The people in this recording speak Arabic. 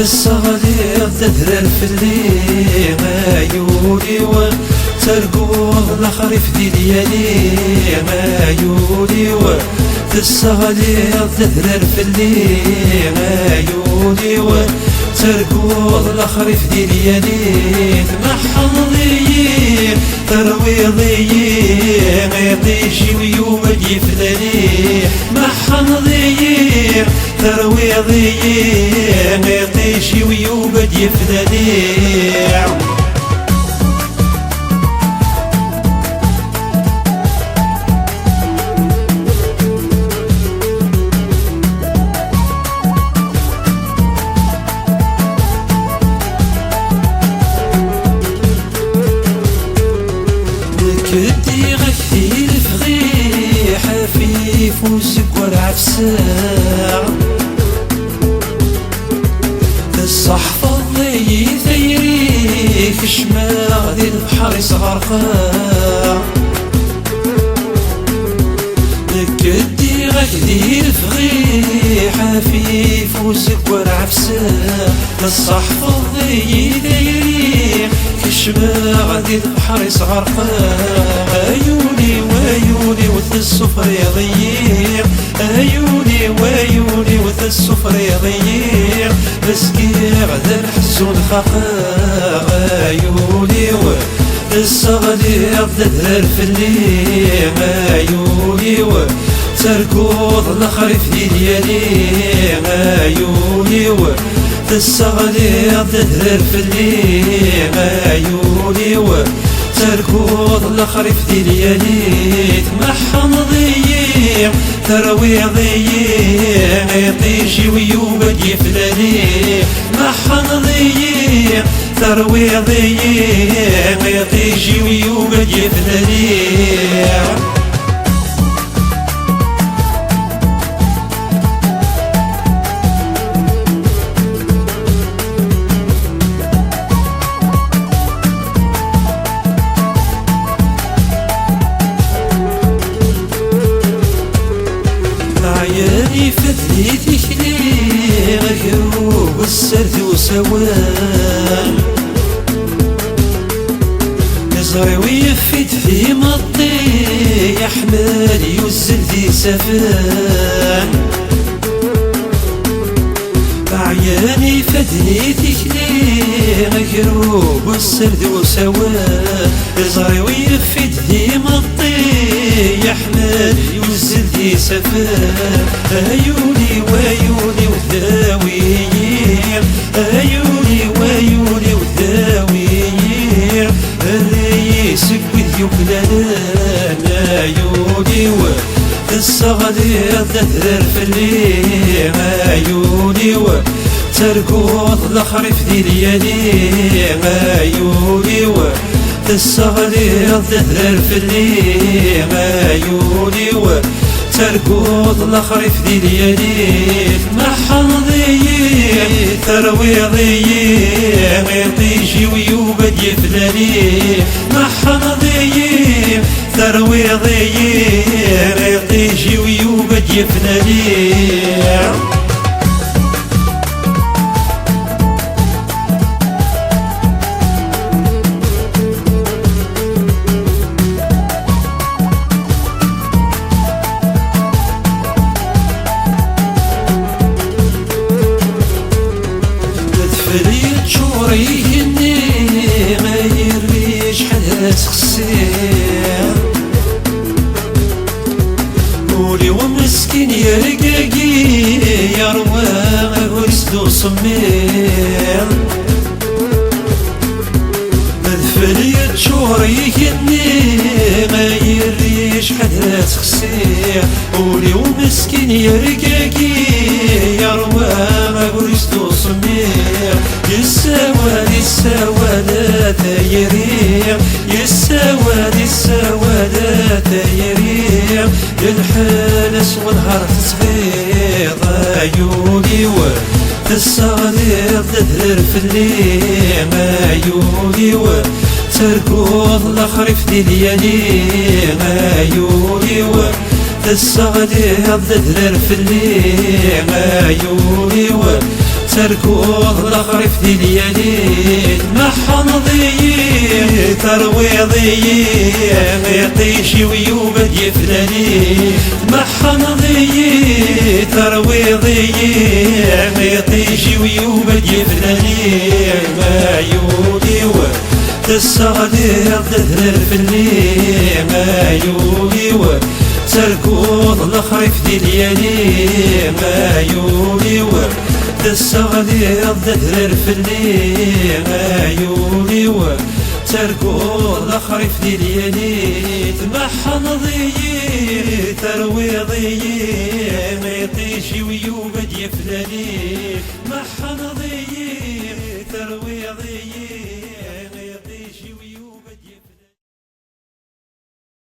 الصغير تدرر في الليل عيوني وترقوض الخريف دي ليالي عيوني الصغير تدرر في الليل عيوني وترقوض الخريف دي ليالي تمحض ضيين ترويضيين يطيشي ويوم يفلالي محض ضيين ترويضيين يطيشي ويوم يفلالي كدي غثير فغي حفيف وسكور عفساع الصحفة ضي ثيريك شماغ ذي البحر صغرقاع كدي غثير فغي حفيف وسكور عفساع الصحفة ضي ثيريك شماغ ذي البحر صغرقاع عيوني وعيوني وث الصفر يضيع عيوني وعيوني وث الصفر يضيع مسكيع ذا الحزون خقاع عيوني والصغير تدهر في الليل عيوني وتركض الخريف دي ليالي عيوني الصغير تدهر في الليل عيوني وتركض الخريف دي ليالي تمحن ضيع ترويضيين يطيشي ويوم يفلالي محن ضيع ترويضيين يطيشي ويوم يفلالي عياني فتلي ذكري غيروب السرد وسوان نزري ويفيد في مطي يحمل يوزل ذي سفان عياني فتلي ذكري غيروب السرد وسوان نزري ويفيد في مطي يحمل يوزل ذي سفان عيوني وعيوني وثاويين عيوني وعيوني وثاويين الريسك وذيوك لنا عيوني والصغير تدهر في الليل عيوني وتركض الخريف دي ليالي عيوني الصغير تدهر في الليل عيوني وتركض الخريف دي ليالي محن ضيين ترويضيين يطيشي ويوم يفلالي محن ضيين ترويضيين يطيشي ويوم يفلالي فريد شوريه اني غير ريش حدث خسير قولي ومسكين يا رقاقي يا رواق ورسدو صمير فريد شوريه اني غير ريش حدث خسير قولي ومسكين يا رقاقي يا رواق ورسدو صمير السواد السوادات يريم السوادات يريم الحالس والهرف صغير عيوني والصغير تدهر في الليل عيوني وتركض الخريف دي ليالي عيوني الصغير تدهر في الليل عيوني تركوض الخريف دي ليالي محن ضيي ترويضي يطيشي ويوبد يفلاني محن ضيي ترويضي يطيشي ويوبد يفلاني ما يولي تستغدر تذهر في الليل ما يولي تركوض الخريف دي ليالي ما يولي تستغدر تذهر في الليل ما يولي تركوض الخريف دي ليالي تمحن ضيي ترويضي ما يطيشي ويوبد يفلاني محن ضيي ترويضي